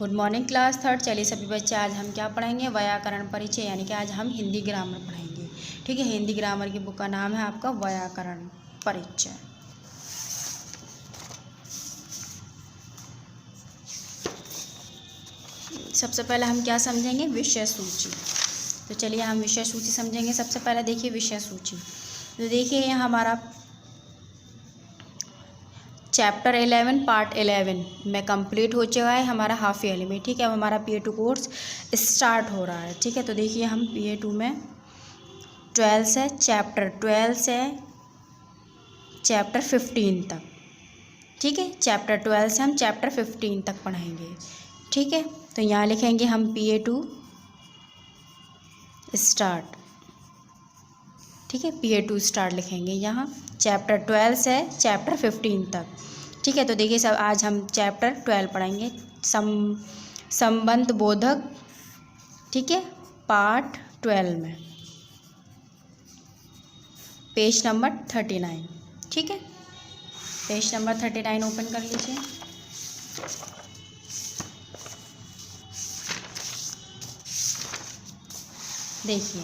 Good morning class third. चलिए सभी बच्चे, आज हम क्या पढ़ेंगे? व्याकरण परिचय, यानी कि आज हम हिंदी ग्रामर पढ़ेंगे। ठीक है, हिंदी ग्रामर की बुक का नाम है आपका व्याकरण परिचय। सबसे पहले हम क्या समझेंगे? विषय सूची। तो चलिए हम विषय सूची समझेंगे। सबसे पहले देखिए विषय सूची। तो देखिए यहाँ हमारा चैप्टर 11 पार्ट 11 में कंप्लीट हो चुका है हमारा हाफ ईयरली में। ठीक है, अब हमारा PA2 कोर्स स्टार्ट हो रहा है। ठीक है, तो देखिए हम PA2 में 12 से चैप्टर 12 से चैप्टर 15 तक। ठीक है, चैप्टर 12 से हम चैप्टर 15 तक पढ़ेंगे। ठीक है, तो यहाँ लिखेंगे हम PA2 स्टार्ट। ठीक है, PA2 स्टार्ट लिखेंगे यहाँ चैप्टर 12 से चैप्टर 15 तक। ठीक है, तो देखिए सब आज हम चैप्टर 12 पढ़ेंगे, संबंध बोधक। ठीक है, पार्ट 12 में पेज नंबर 39। ठीक है, पेज नंबर 39 ओपन कर लीजिए। देखिए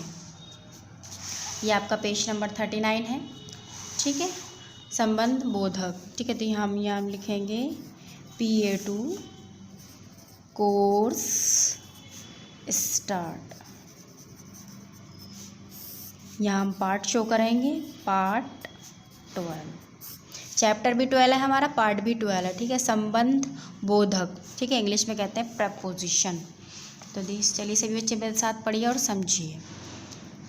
ये आपका पेज नंबर 39 है। ठीक है, संबंध बोधक। ठीक है, तो हम यहाँ लिखेंगे PA2 कोर्स स्टार्ट। यहाँ हम पार्ट शो करेंगे, पार्ट 12। चैप्टर भी 12 है हमारा, पार्ट भी 12 है। ठीक है, संबंध बोधक। ठीक है, इंग्लिश में कहते हैं प्रपोजिशन। तो चलिए सभी बच्चे मेरे साथ पढ़िए और समझिए।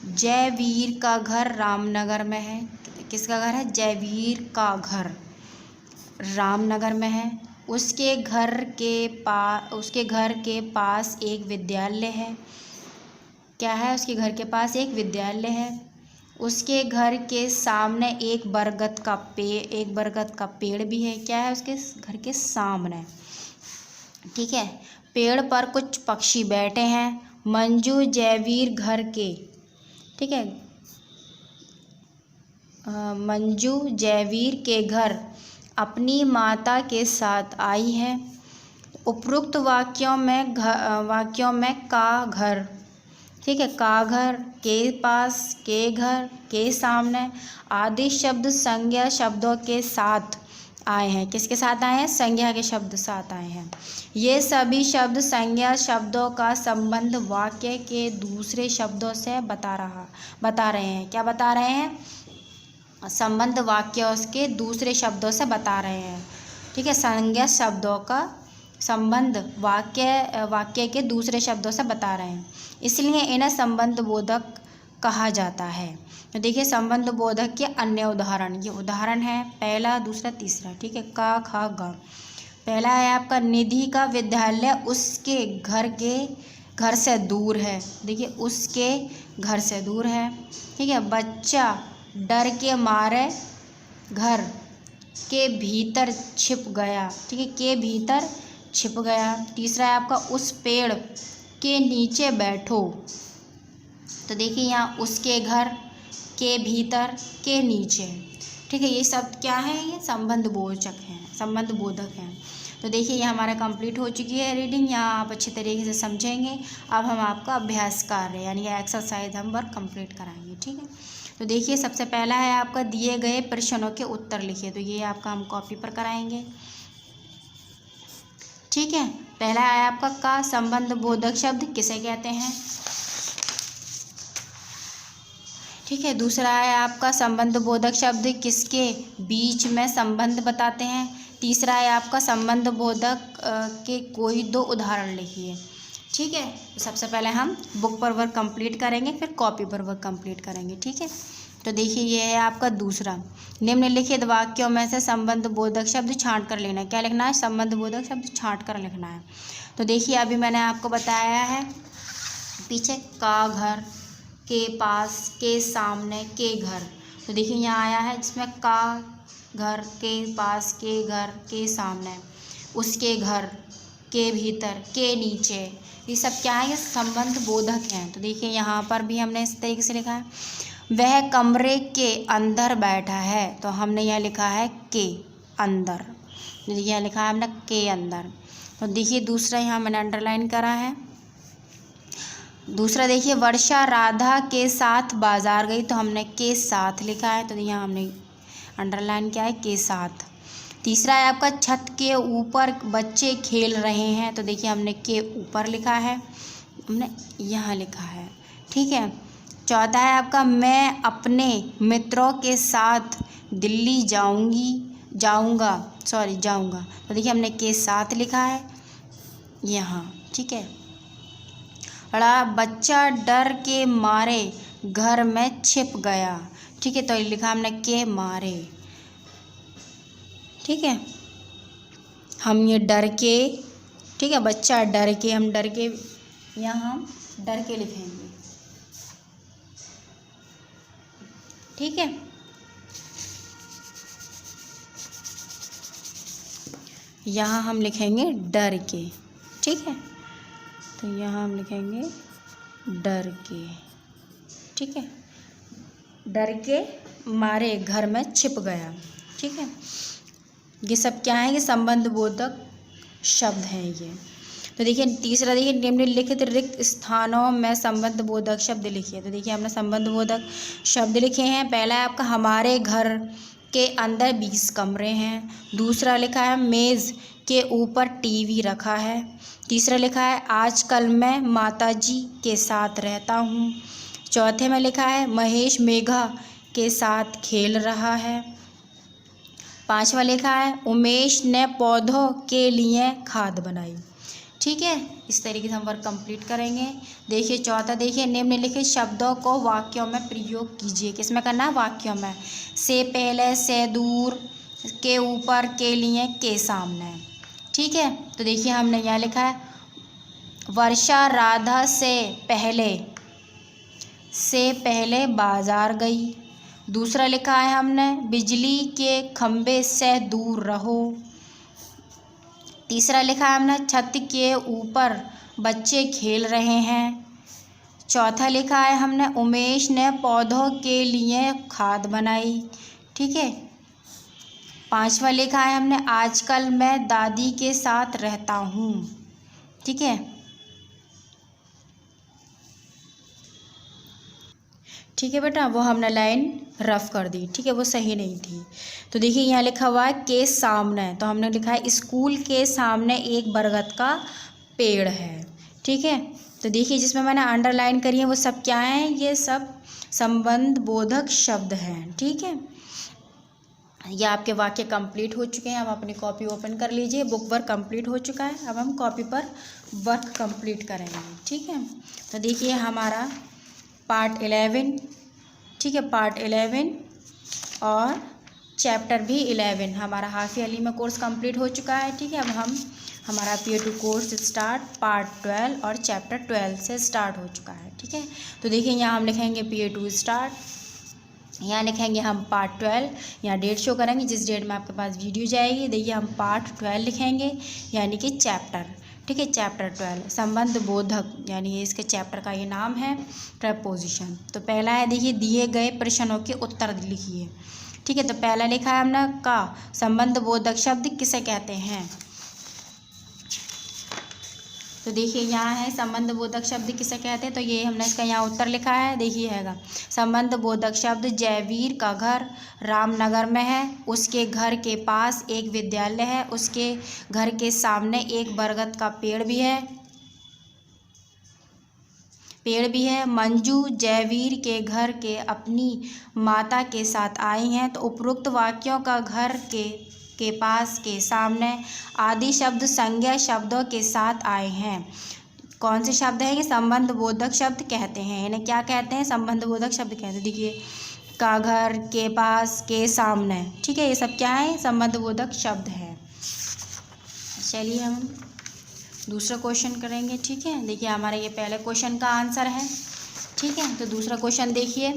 जयवीर का घर रामनगर में है। किसका घर है? जयवीर का घर रामनगर में है। उसके घर के पास एक विद्यालय है। क्या है? उसके घर के पास एक विद्यालय है। उसके घर के सामने एक बरगद का पेड़ भी है। क्या है? उसके घर के सामने। ठीक है, पेड़ पर कुछ पक्षी बैठे हैं। मंजू जयवीर घर के, ठीक है, मंजू जयवीर के घर अपनी माता के साथ आई है। उपरोक्त वाक्यों में का घर, ठीक है, का घर, के पास, के घर, के सामने आदि शब्द संज्ञा शब्दों के साथ आए हैं। किसके साथ आए हैं? संज्ञा के शब्द साथ आए हैं। ये सभी शब्द संज्ञा शब्दों का संबंध वाक्य के दूसरे शब्दों से बता रहे हैं। क्या बता रहे हैं? संबंध वाक्य उसके दूसरे शब्दों से बता रहे हैं। ठीक है, संज्ञा शब्दों का संबंध वाक्य के दूसरे शब्दों से बता रहे हैं, इसलिए इन्हें संबंध बोधक कहा जाता है। तो देखिए संबंध बोधक के अन्य उदाहरण, ये उदाहरण है पहला, दूसरा, तीसरा। ठीक है, का, खा, गा। पहला है आपका निधि का विद्यालय उसके घर से दूर है। देखिए उसके घर से दूर है। ठीक है, बच्चा डर के मारे घर के भीतर छिप गया। ठीक है, के भीतर छिप गया। तीसरा है आपका उस पेड़ के नीचे बैठो। तो देखिए यहाँ उसके घर, के भीतर, के नीचे। ठीक है, ये सब क्या है? ये संबंध बोधक हैं। तो देखिए ये हमारा कंप्लीट हो चुकी है रीडिंग। यहाँ आप अच्छे तरीके से समझेंगे। अब हम आपका अभ्यास कार्य यानी कि एक्सरसाइज हम वर्क कंप्लीट कराएंगे। ठीक है, तो देखिए सबसे पहला है आपका दिए गए प्रश्नों के उत्तर लिखिए। तो ये आपका हम कॉपी पर कराएंगे। ठीक है, पहला है आपका का संबंध बोधक शब्द किसे कहते हैं। ठीक है, दूसरा है आपका संबंध बोधक शब्द किसके बीच में संबंध बताते हैं। तीसरा है आपका संबंध बोधक के कोई दो उदाहरण लिखिए। ठीक है, तो सबसे पहले हम बुक पर वर्क कंप्लीट करेंगे, फिर कॉपी पर वर्क कंप्लीट करेंगे। ठीक है, तो देखिए ये है आपका दूसरा, निम्नलिखित वाक्यों में से संबंध बोधक शब्द छांट कर लेना है। क्या लिखना है? संबंध बोधक शब्द छांट कर लिखना है। तो देखिए अभी मैंने आपको बताया है पीछे का घर, के पास, के सामने, के घर। तो देखिए यहाँ आया है जिसमें का घर, के पास, के घर, के सामने, उसके घर, के भीतर, के नीचे। ये सब क्या है? ये संबंध बोधक हैं। तो देखिए यहाँ पर भी हमने इस तरीके से लिखा है, वह कमरे के अंदर बैठा है। तो हमने यहाँ लिखा है के अंदर। यहाँ लिखा है हमने के अंदर। तो देखिए दूसरा यहाँ मैंने अंडरलाइन करा है। दूसरा देखिए, वर्षा राधा के साथ बाजार गई, तो हमने के साथ लिखा है, तो यहाँ हमने अंडरलाइन किया है के साथ। तीसरा है आपका, छत के ऊपर बच्चे खेल रहे हैं, तो देखिए हमने के ऊपर लिखा है, हमने यहाँ लिखा है, ठीक है। चौथा है आपका, मैं अपने मित्रों के साथ दिल्ली जाऊंगा, तो देखिए हमने के साथ लिखा है यहाँ, ठीक है। बड़ा बच्चा डर के मारे घर में छिप गया, ठीक है, तो ये लिखा हमने के मारे, ठीक है। हम ये डर के, ठीक है, बच्चा डर के, हम डर के, यहाँ हम डर के लिखेंगे, ठीक है। यहाँ हम लिखेंगे डर के, ठीक है, तो यहाँ हम लिखेंगे डर के, ठीक है। डर के मारे घर में छिप गया, ठीक है। ये सब क्या है, ये संबंध बोधक शब्द हैं ये। तो देखिए तीसरा, देखिए निम्नलिखित रिक्त स्थानों में संबंध बोधक शब्द लिखिए, तो देखिए हमने संबंध बोधक शब्द लिखे हैं। पहला है आपका, हमारे घर के अंदर 20 कमरे हैं। दूसरा लिखा है, मेज़ के ऊपर टीवी रखा है। तीसरा लिखा है, आजकल मैं माताजी के साथ रहता हूँ। चौथे में लिखा है, महेश मेघा के साथ खेल रहा है। पांचवा लिखा है, उमेश ने पौधों के लिए खाद बनाई, ठीक है। इस तरीके से हम वर्क कंप्लीट करेंगे। देखिए चौथा, देखिए निम्नलिखित शब्दों को वाक्यों में प्रयोग कीजिए। किसमें करना है, वाक्यों में। से पहले, से दूर, के ऊपर, के लिए, के सामने, ठीक है। तो देखिए हमने यहाँ लिखा है, वर्षा राधा से पहले बाजार गई। दूसरा लिखा है हमने, बिजली के खंभे से दूर रहो। तीसरा लिखा है हमने, छत के ऊपर बच्चे खेल रहे हैं। चौथा लिखा है हमने, उमेश ने पौधों के लिए खाद बनाई, ठीक है। पांचवा लिखा है हमने, आजकल मैं दादी के साथ रहता हूँ, ठीक है। ठीक है बेटा, वो हमने लाइन रफ कर दी, ठीक है, वो सही नहीं थी। तो देखिए यहाँ लिखा हुआ है के सामने, तो हमने लिखा है स्कूल के सामने एक बरगद का पेड़ है, ठीक है। तो देखिए जिसमें मैंने अंडरलाइन करी है वो सब क्या हैं, ये सब संबंध बोधक शब्द हैं, ठीक है। ये आपके वाक्य कंप्लीट हो चुके हैं। अब अपनी कॉपी ओपन कर लीजिए, बुक वर्क कंप्लीट हो चुका है। अब हम कॉपी पर वर्क कंप्लीट करेंगे, ठीक है। तो देखिए हमारा पार्ट 11, ठीक है, पार्ट 11 और चैप्टर भी 11 हमारा हाफ ईयरली में कोर्स कंप्लीट हो चुका है, ठीक है। अब हम हमारा P2 कोर्स स्टार्ट पार्ट 12 और चैप्टर 12 से स्टार्ट हो चुका है, ठीक है। तो देखिए यहाँ हम लिखेंगे P2 स्टार्ट, यहाँ लिखेंगे हम पार्ट 12, यहाँ डेट शो करेंगे जिस डेट में आपके पास वीडियो जाएगी। देखिए हम पार्ट 12 लिखेंगे, यानी कि चैप्टर, ठीक है, चैप्टर 12 संबंध बोधक, यानी ये इसके चैप्टर का ये नाम है, प्रपोजिशन। तो पहला है, देखिए दिए गए प्रश्नों के उत्तर लिखिए, ठीक है। तो पहला लिखा है हमने, का संबंध बोधक शब्द किसे कहते हैं। तो देखिए यहाँ है संबंध बोधक शब्द किसे कहते हैं, तो ये हमने इसका यहाँ उत्तर लिखा है, देखिए हैगा, संबंध बोधक शब्द जयवीर का घर रामनगर में है, उसके घर के पास एक विद्यालय है, उसके घर के सामने एक बरगद का पेड़ भी है। मंजू जयवीर के घर के अपनी माता के साथ आई हैं। तो उपरोक्त वाक्यों का घर के पास, के सामने आदि शब्द संज्ञा शब्दों के साथ आए हैं। कौन से शब्द हैं, ये संबंध बोधक शब्द कहते हैं। इन्हें क्या कहते हैं, संबंध बोधक शब्द कहते हैं। देखिए का घर, के पास, के सामने, ठीक है, ये सब क्या है, संबंध बोधक शब्द है। चलिए हम दूसरा क्वेश्चन करेंगे, ठीक है। देखिए हमारा ये पहले क्वेश्चन का आंसर है, ठीक है। तो दूसरा क्वेश्चन देखिए,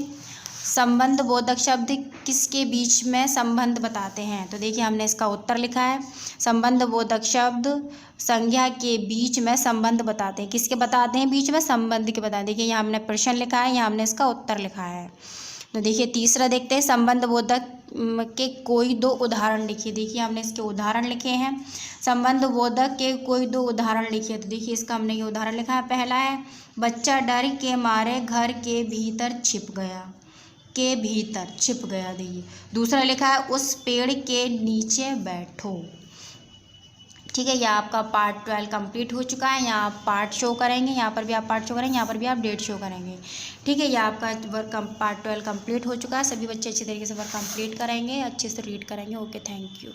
संबंध बोधक शब्द किसके बीच में संबंध बताते हैं। तो देखिए हमने इसका उत्तर लिखा है, संबंध बोधक शब्द संज्ञा के बीच में संबंध बताते हैं। किसके बताते हैं, बीच में, संबंध के बताते हैं। देखिए यहाँ हमने प्रश्न लिखा है, यहाँ हमने इसका उत्तर लिखा है। तो देखिए तीसरा देखते हैं, संबंध बोधक के कोई दो उदाहरण लिखिए। देखिए हमने इसके उदाहरण लिखे हैं, संबंध बोधक के कोई दो उदाहरण लिखिए। तो देखिए इसका हमने ये उदाहरण लिखा है। पहला है, बच्चा डर के मारे घर के भीतर छिप गया, के भीतर छिप गया। देखिए दूसरा लिखा है, उस पेड़ के नीचे बैठो। ठीक है, यह आपका पार्ट 12 कंप्लीट हो चुका है। यहाँ आप पार्ट शो करेंगे, यहाँ पर भी आप पार्ट शो करेंगे, यहाँ पर भी आप डेट शो करेंगे। ठीक है, यह आपका वर्क पार्ट 12 कंप्लीट हो चुका है। सभी बच्चे अच्छे तरीके से वर्क कंप्लीट करेंगे, अच्छे से रीड करेंगे। Okay, thank you.